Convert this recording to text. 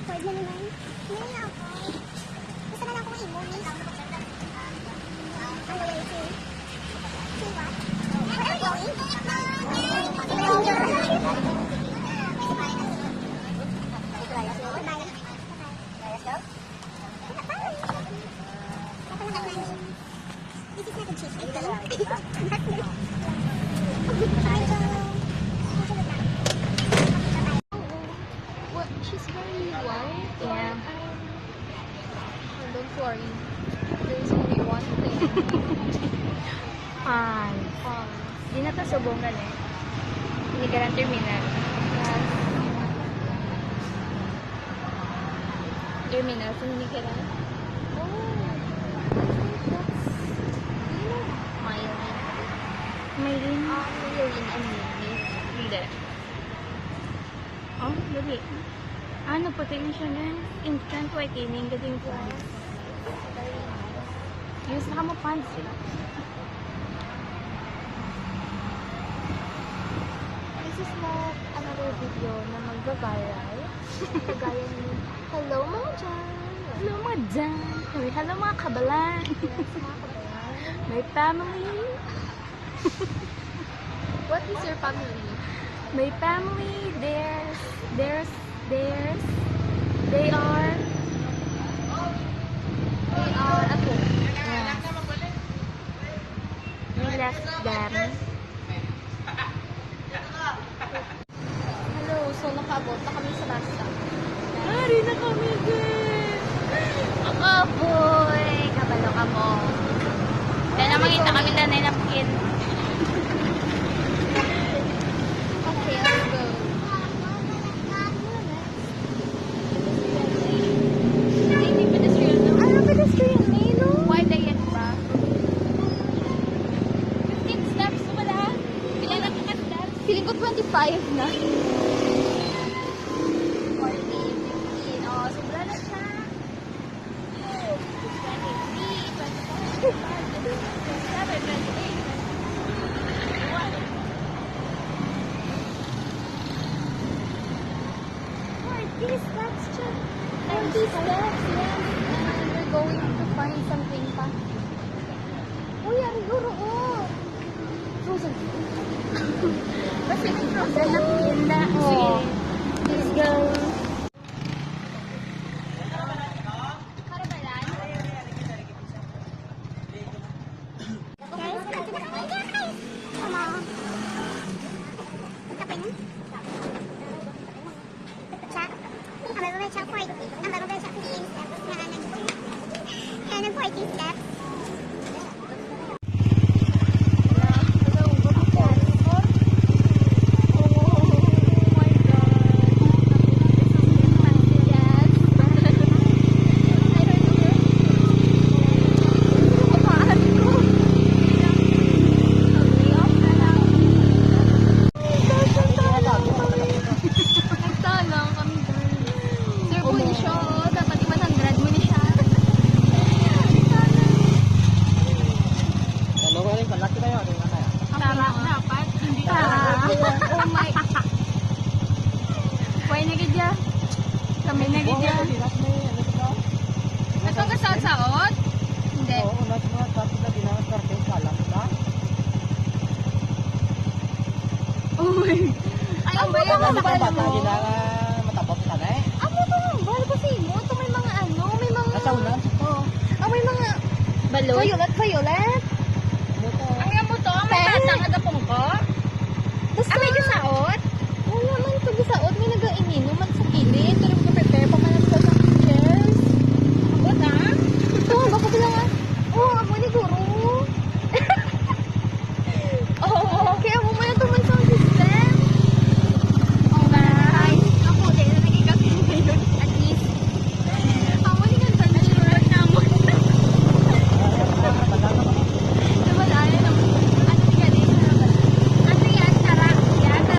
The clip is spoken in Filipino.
Pwede na naman. Hindi ako. Gusto na lang kung imo. Ang loyalty. See what? Where are you going? This is not a cheat, I think. What? She's very white? Yeah. Oh, don't worry. There's only one thing. Fun. Di na to subungan eh. Hindi ka ng terminal. Yes. Terminal, so hindi ka lang. Mylene. Maylin? Mylene and Mimi. Hindi. Oh, dali. Ano, puti na siya guys. Instant whitening kasi yung flies. Use na ka mo pants eh. This is not another video na mag-viral. Kagaya ni Hello mga dyan. Hello mga dyan. Uy, hello mga kabalan. Yes, mga kabayan. My family. What is your family? My family, theirs, they are At home. yeah. We left them. Hello, so nakaabot na kami sa basta. Ari na kami din. Boy! Kabalo ka mo. Kaya na makita kami na napkin. Okay, let's go. Hindi pedestrian na. Ano pedestrian may no? Why diet ba? 15 steps wala. Ilan ang kakastas? Feeling ko 25 na. 40, 15. Oh, sobra na siya. 23, 24, 27, 28. These steps siya. 90 steps, yeah. And we're going to find something pa. Uy, ang guro, oh. Frozen. Kasi may frozen na pinda. Oh. Let's go. Karabalan? Steps. Oh my. Pwede na gidya. Kami na gidya. Ito ka saot? Hindi. Oh my. Ay, ang bayan ng bal mo. Matapos ka na eh. Amo to ang bal kasi mo. Ito may mga ano, may mga... Kasaunan? Oh, may mga... Balot. Violet.